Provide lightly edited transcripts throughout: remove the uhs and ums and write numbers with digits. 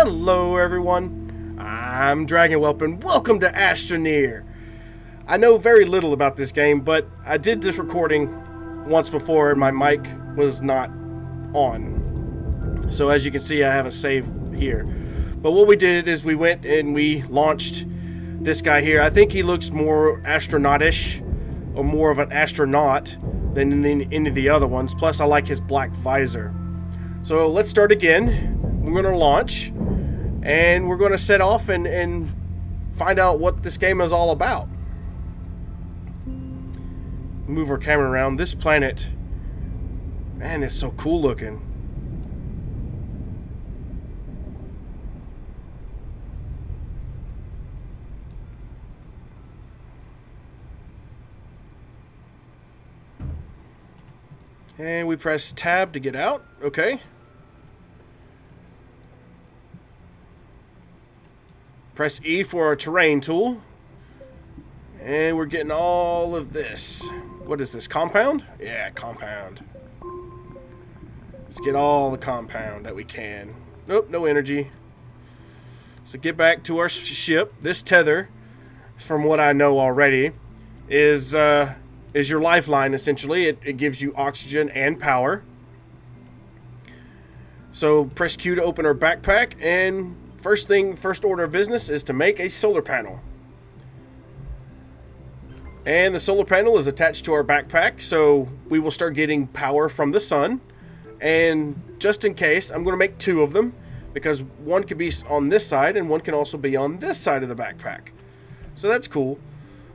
Hello everyone, I'm Dragonwhelp and welcome to Astroneer. I know very little about this game, but I did this recording once before and my mic was not on. So as you can see, I have a save here. But what we did is we went and we launched this guy here. I think he looks more astronautish, or more of an astronaut than in any of the other ones. Plus I like his black visor. So let's start again. We're going to launch, and we're going to set off and find out what this game is all about. Move our camera around. This planet, man, it's so cool looking. And we press tab to get out. Okay. Press E for our terrain tool. And we're getting all of this. What is this? Compound? Yeah, compound. Let's get all the compound that we can. Nope, no energy. So get back to our ship. This tether, from what I know already, is your lifeline, essentially. It gives you oxygen and power. So press Q to open our backpack, and first order of business is to make a solar panel. And the solar panel is attached to our backpack, so we will start getting power from the sun. And just in case, I'm going to make two of them, because one could be on this side and one can also be on this side of the backpack. So that's cool.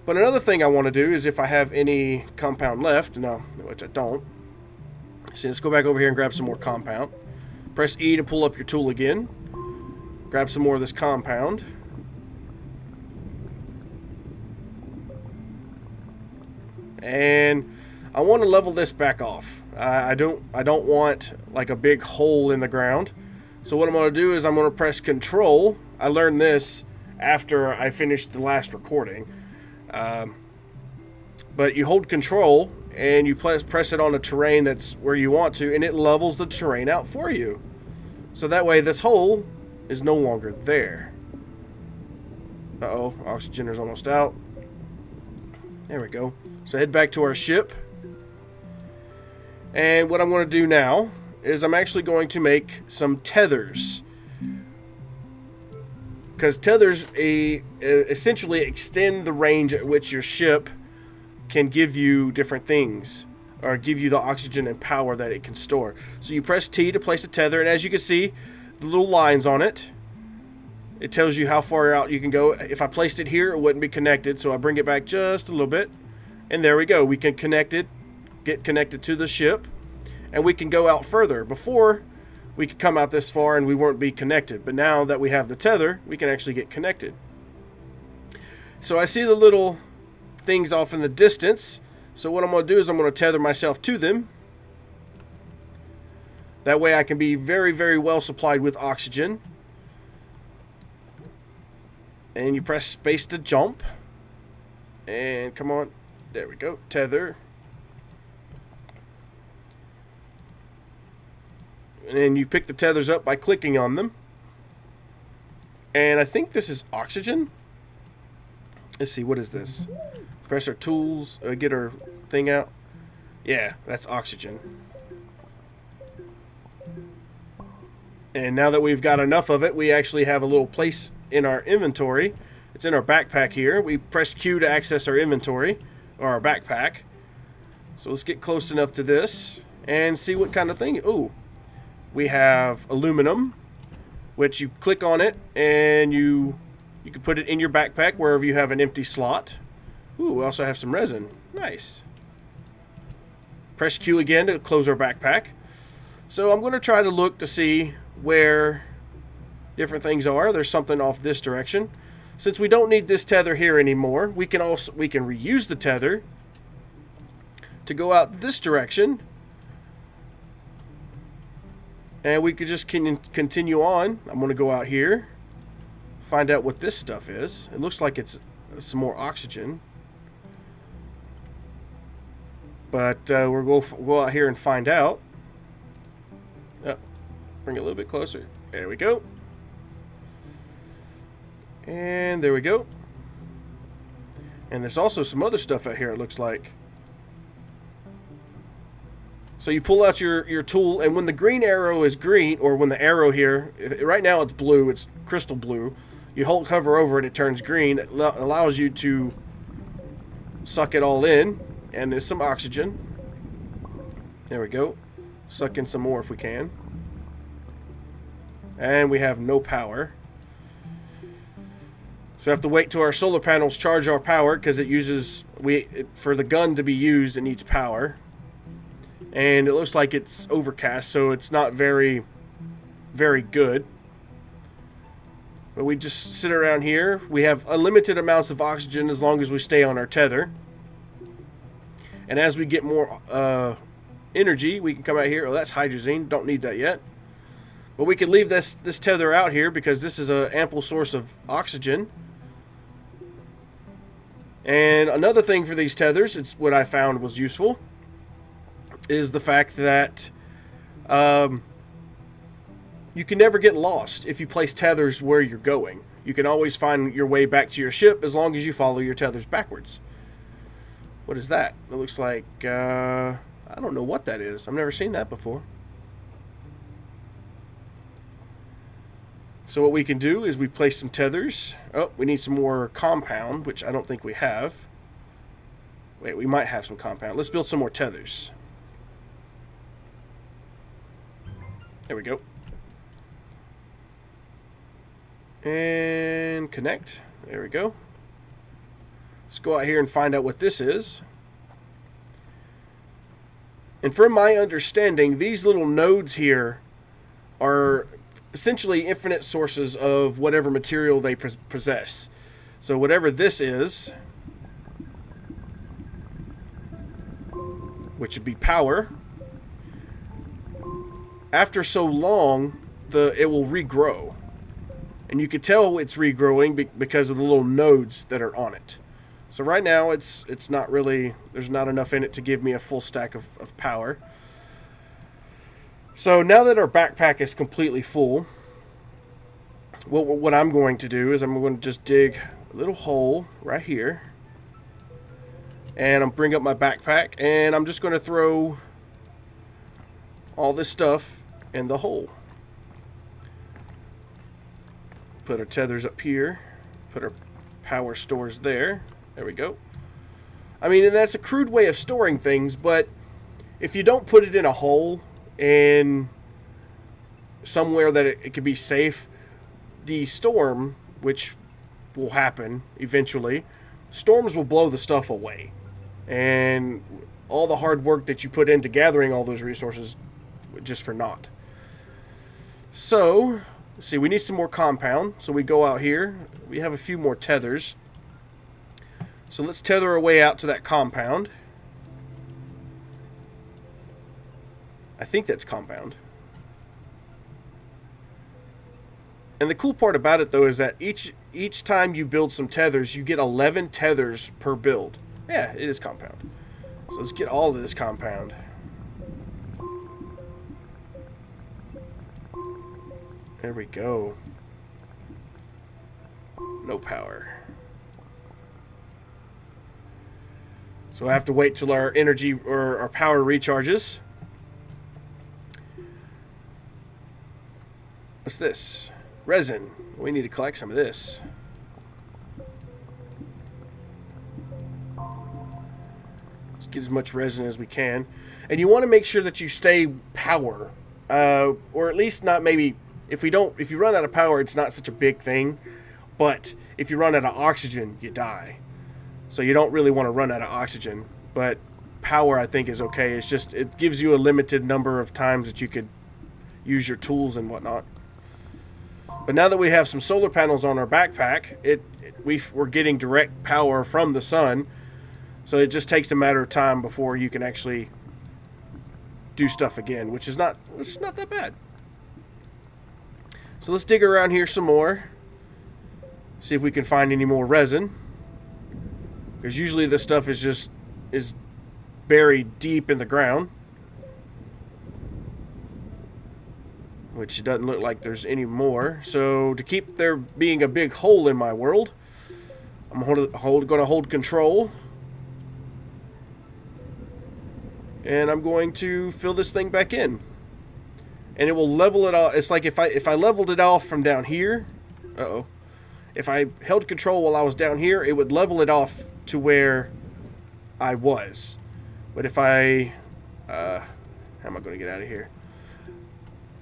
But another thing I want to do is, if I have any compound left, no, which I don't. So let's go back over here and grab some more compound. Press E to pull up your tool again. Grab some more of this compound. And I want to level this back off. I don't want like a big hole in the ground. So what I'm going to do is I'm going to press Control. I learned this after I finished the last recording. But you hold Control and you press it on a terrain that's where you want to, and it levels the terrain out for you. So that way this hole is no longer there. Uh-oh, oxygen is almost out. There we go. So head back to our ship. And what I'm going to do now is I'm actually going to make some tethers. Because tethers essentially extend the range at which your ship can give you different things, or give you the oxygen and power that it can store. So you press T to place a tether, and as you can see, the little lines on it, it tells you how far out you can go. If I placed it here, it wouldn't be connected, so I bring it back just a little bit, and there we go. We can get connected to the ship, and we can go out further. Before, we could come out this far and we won't be connected, but now that we have the tether, we can actually get connected. So I see the little things off in the distance, so what I'm going to do is I'm going to tether myself to them. That way I can be very, very well supplied with oxygen. And you press space to jump. And come on. There we go. Tether. And then you pick the tethers up by clicking on them. And I think this is oxygen. Let's see, what is this? Press our tools, get our thing out. Yeah, that's oxygen. And now that we've got enough of it, we actually have a little place in our inventory. It's in our backpack here. We press Q to access our inventory, or our backpack. So let's get close enough to this and see what kind of thing. Ooh, we have aluminum, which you click on it and you can put it in your backpack wherever you have an empty slot. Ooh, we also have some resin. Nice. Press Q again to close our backpack. So I'm going to try to look to see where different things are. There's something off this direction. Since we don't need this tether here anymore, we can reuse the tether to go out this direction. And we could just continue on. I'm going to go out here, find out what this stuff is. It looks like it's some more oxygen. But we'll go out here and find out. Oh, bring it a little bit closer. There we go. And there we go. And there's also some other stuff out here, it looks like. So you pull out your tool, and when the green arrow is green, or when the arrow here, right now it's blue, it's crystal blue. You hover over it, it turns green. It allows you to suck it all in, and there's some oxygen. There we go. Suck in some more if we can. And we have no power. So we have to wait till our solar panels charge our power, because it uses, for the gun to be used, it needs power. And it looks like it's overcast, so it's not very, very good. But we just sit around here. We have unlimited amounts of oxygen as long as we stay on our tether. And as we get more energy, we can come out here. Oh, that's hydrazine. Don't need that yet. But we can leave this tether out here because this is an ample source of oxygen. And another thing for these tethers, it's what I found was useful, is the fact that you can never get lost if you place tethers where you're going. You can always find your way back to your ship as long as you follow your tethers backwards. What is that? It looks like, I don't know what that is. I've never seen that before. So what we can do is we place some tethers. Oh, we need some more compound, which I don't think we have. Wait, we might have some compound. Let's build some more tethers. There we go. And connect. There we go. Let's go out here and find out what this is. And from my understanding, these little nodes here are essentially infinite sources of whatever material they possess. So whatever this is, which would be power, after so long, it will regrow. And you can tell it's regrowing because of the little nodes that are on it. So right now, it's not really, there's not enough in it to give me a full stack of power. So now that our backpack is completely full, what I'm going to do is I'm going to just dig a little hole right here. And I'm bring up my backpack, and I'm just going to throw all this stuff in the hole. Put our tethers up here. Put our power stores there. There we go. I mean, and that's a crude way of storing things, but if you don't put it in a hole and somewhere that it could be safe, the storm, which will happen eventually, storms will blow the stuff away. And all the hard work that you put into gathering all those resources just for naught. So, let's see, we need some more compound. So we go out here. We have a few more tethers. So let's tether our way out to that compound. I think that's compound. And the cool part about it, though, is that each time you build some tethers, you get 11 tethers per build. Yeah, it is compound. So let's get all of this compound. There we go. No power. So I have to wait till our energy or our power recharges. What's this? Resin. We need to collect some of this. Let's get as much resin as we can. And you want to make sure that you stay power. Or at least not maybe... If you run out of power, it's not such a big thing. But if you run out of oxygen, you die. So you don't really want to run out of oxygen. But power, I think, is okay. It's just, it gives you a limited number of times that you could use your tools and whatnot. But now that we have some solar panels on our backpack, we're getting direct power from the sun. So it just takes a matter of time before you can actually do stuff again, which is not that bad. So let's dig around here some more. See if we can find any more resin. Because usually this stuff is buried deep in the ground. which doesn't look like there's any more. So to keep there being a big hole in my world, I'm going to hold control. And I'm going to fill this thing back in. And it will level it off. It's like if I leveled it off from down here. Uh-oh. If I held control while I was down here, it would level it off to where I was. But if I... how am I going to get out of here?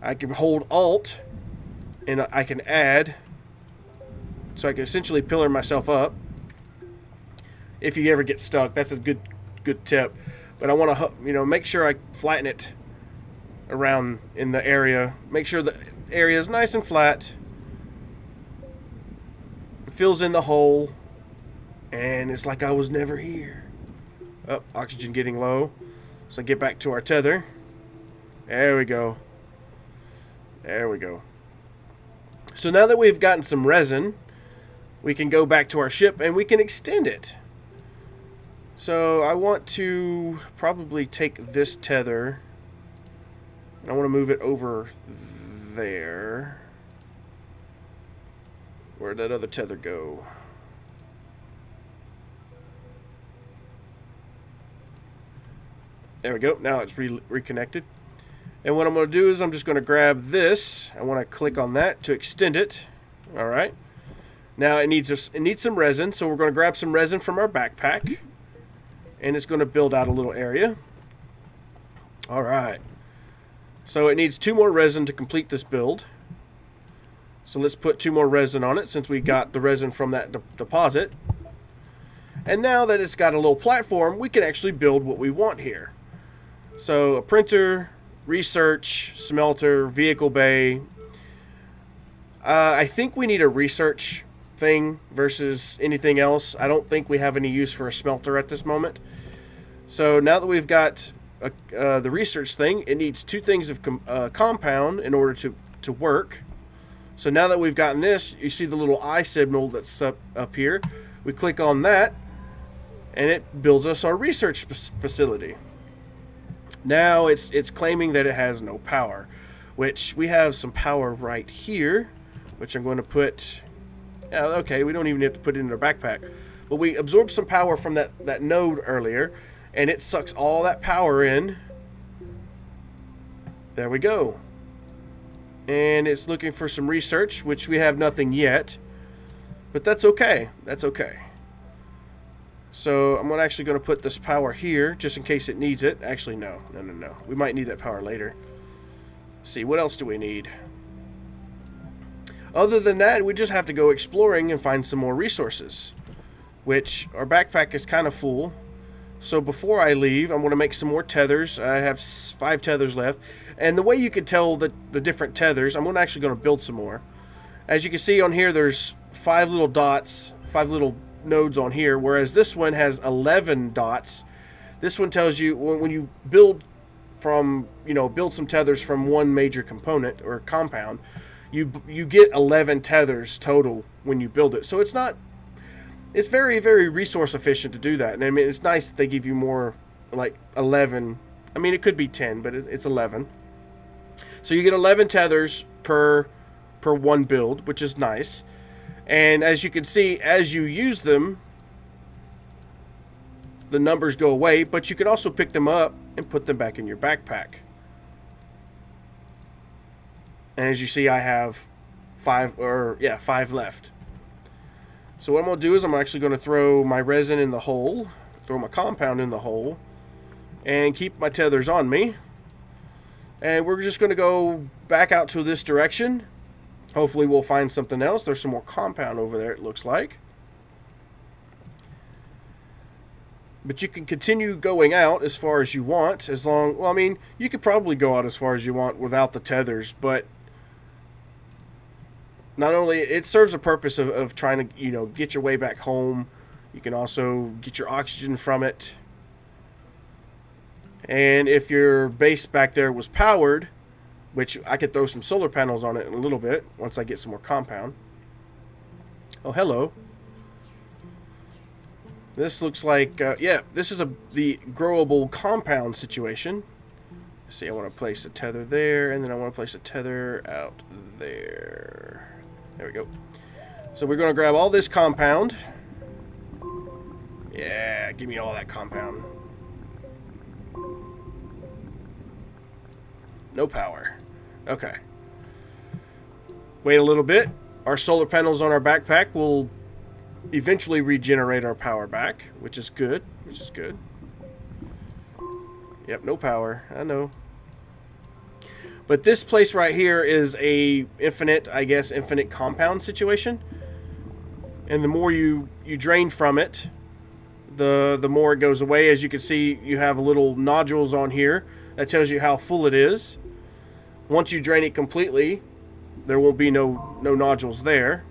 I can hold Alt, and I can add. So I can essentially pillar myself up. If you ever get stuck, that's a good tip. But I want to, make sure I flatten it around in the area. Make sure the area is nice and flat. It fills in the hole. And it's like I was never here. Oh, oxygen getting low. So get back to our tether. There we go. There we go. So now that we've gotten some resin, we can go back to our ship and we can extend it. So I want to probably take this tether. I want to move it over there. Where'd that other tether go? There we go. Now it's reconnected. And what I'm going to do is I'm just going to grab this. I want to click on that to extend it. All right. Now it needs some resin, so we're going to grab some resin from our backpack. And it's going to build out a little area. All right. So it needs 2 more resin to complete this build. So let's put 2 more resin on it since we got the resin from that deposit. And now that it's got a little platform, we can actually build what we want here. So a printer, research, smelter, vehicle bay. I think we need a research thing versus anything else. I don't think we have any use for a smelter at this moment. So now that we've got the research thing, it needs 2 things of compound in order to work. So now that we've gotten this, you see the little eye signal that's up here. We click on that, and it builds us our research facility. Now it's claiming that it has no power, which we have some power right here, which I'm going to put... Yeah, okay, we don't even have to put it in our backpack. But we absorbed some power from that node earlier, and it sucks all that power in. There we go. And it's looking for some research, which we have nothing yet. But that's okay. That's okay. So I'm actually going to put this power here, just in case it needs it. Actually, no. We might need that power later. Let's see, what else do we need? Other than that, we just have to go exploring and find some more resources, which our backpack is kind of full. So before I leave, I'm going to make some more tethers. I have 5 tethers left. And the way you can tell the different tethers, I'm actually going to build some more. As you can see on here, there's 5 little dots, 5 little nodes on here, whereas this one has 11 dots. This one tells you when you build from, build some tethers from one major component or compound, you get 11 tethers total when you build it. So it's very, very resource efficient to do that. And I mean, it's nice that they give you more, like 11. I mean, it could be 10, but it's 11. So you get 11 tethers per one build, which is nice. And as you can see, as you use them, the numbers go away, but you can also pick them up and put them back in your backpack. And as you see, I have 5 left. So what I'm going to do is I'm actually going to throw my resin in the hole, throw my compound in the hole, and keep my tethers on me. And we're just going to go back out to this direction. Hopefully we'll find something else. There's some more compound over there, it looks like. But you can continue going out as far as you want, well, I mean, you could probably go out as far as you want without the tethers, but not only it serves a purpose of trying to, get your way back home. You can also get your oxygen from it. And if your base back there was powered, which I could throw some solar panels on it in a little bit once I get some more compound. Oh, hello. This looks like, this is the growable compound situation. See, I want to place a tether there, and then I want to place a tether out there. There we go. So we're going to grab all this compound. Yeah, give me all that compound. No power. Okay. Wait a little bit. Our solar panels on our backpack will eventually regenerate our power back, which is good. Which is good. Yep, no power. I know. But this place right here is a infinite, I guess, infinite compound situation. And the more you drain from it, the more it goes away. As you can see, you have little nodules on here. That tells you how full it is. Once you drain it completely, there won't be no nodules there.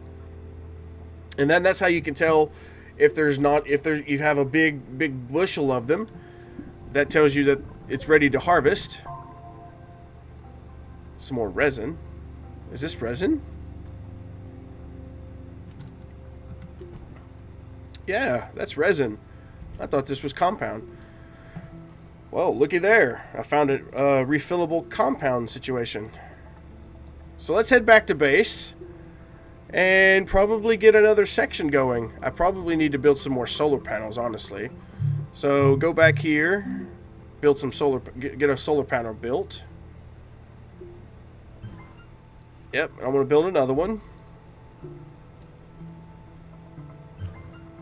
And then that's how you can tell if you have a big bushel of them. That tells you that it's ready to harvest. Some more resin. Is this resin? Yeah, that's resin. I thought this was compound. Well, looky there. I found a refillable compound situation. So let's head back to base and probably get another section going. I probably need to build some more solar panels, honestly. So go back here, build some get a solar panel built. Yep, I'm going to build another one.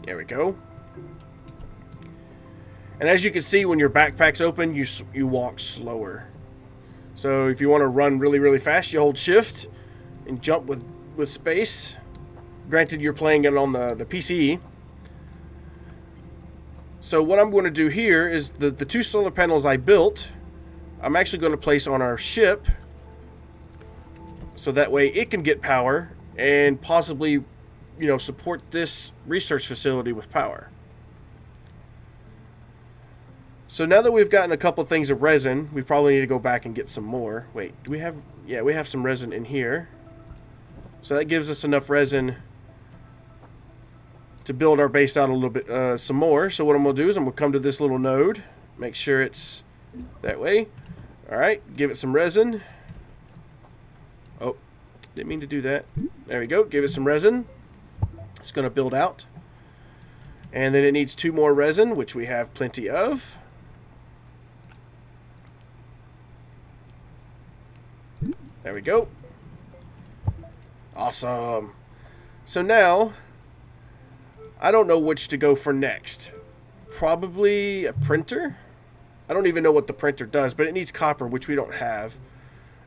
There we go. And as you can see, when your backpack's open, you walk slower. So if you want to run really fast, you hold shift and jump with space. Granted, you're playing it on the PC. So what I'm going to do here is the two solar panels I built, I'm actually going to place on our ship. So that way it can get power and possibly, support this research facility with power. So now that we've gotten a couple things of resin, we probably need to go back and get some more. Wait, do we have... Yeah, we have some resin in here. So that gives us enough resin to build our base out a little bit, some more. So what I'm going to do is I'm going to come to this little node. Make sure it's that way. Alright, give it some resin. Oh, didn't mean to do that. There we go. Give it some resin. It's going to build out. And then it needs 2 more resin, which we have plenty of. There we go. Awesome. So now, I don't know which to go for next. Probably a printer? I don't even know what the printer does, but it needs copper, which we don't have.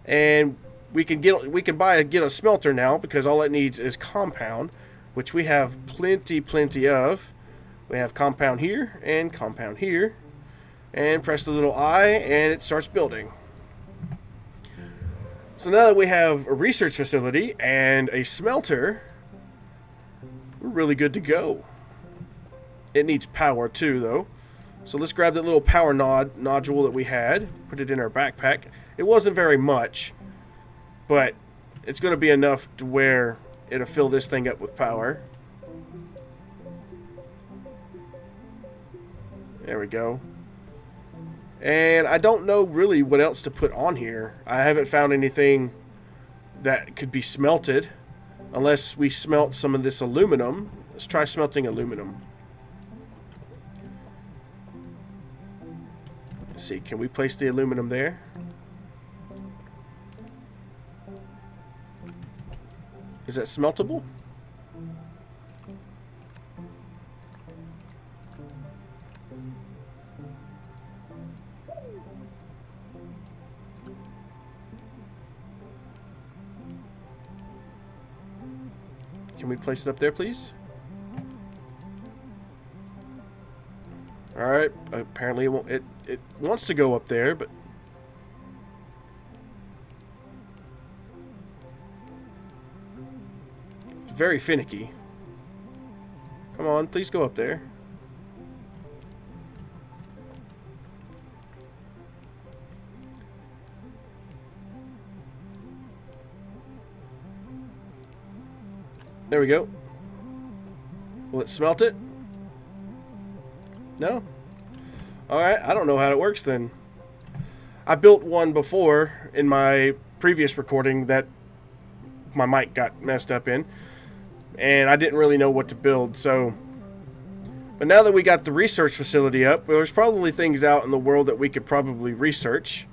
And we can get a smelter now because all it needs is compound, which we have plenty of. We have compound here and compound here. And press the little I and it starts building. So now that we have a research facility and a smelter, we're really good to go. It needs power too, though. So let's grab that little power nodule that we had, put it in our backpack. It wasn't very much, but it's going to be enough to where it'll fill this thing up with power. There we go. And I don't know really what else to put on here. I haven't found anything that could be smelted unless we smelt some of this aluminum. Let's try smelting aluminum. Let's see, can we place the aluminum there? Is that smeltable? Can we place it up there, please? Alright, apparently it won't, it wants to go up there, but it's very finicky. Come on, please go up there. There we go. Will it smelt it? No? Alright, I don't know how it works then. I built one before in my previous recording that my mic got messed up in, and I didn't really know what to build. So, but now that we got the research facility up, well, there's probably things out in the world that we could probably research,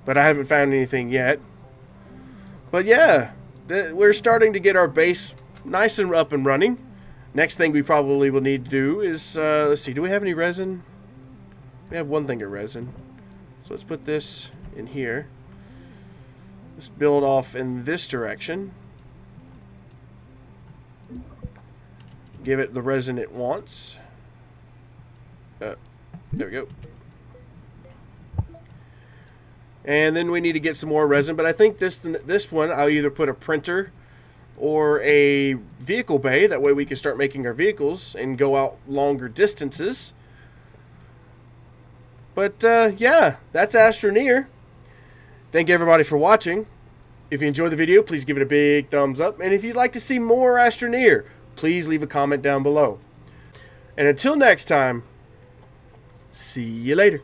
but I haven't found anything yet. But yeah, we're starting to get our base nice and up and running. Next thing we probably will need to do is, let's see, do we have any resin? We have one thing of resin. So let's put this in here. Let's build off in this direction. Give it the resin it wants. There we go. And then we need to get some more resin, but I think this one I'll either put a printer or a vehicle bay. That way we can start making our vehicles and go out longer distances. But yeah, that's Astroneer. Thank you everybody for watching. If you enjoyed the video, please give it a big thumbs up. And if you'd like to see more Astroneer, please leave a comment down below. And until next time, see you later.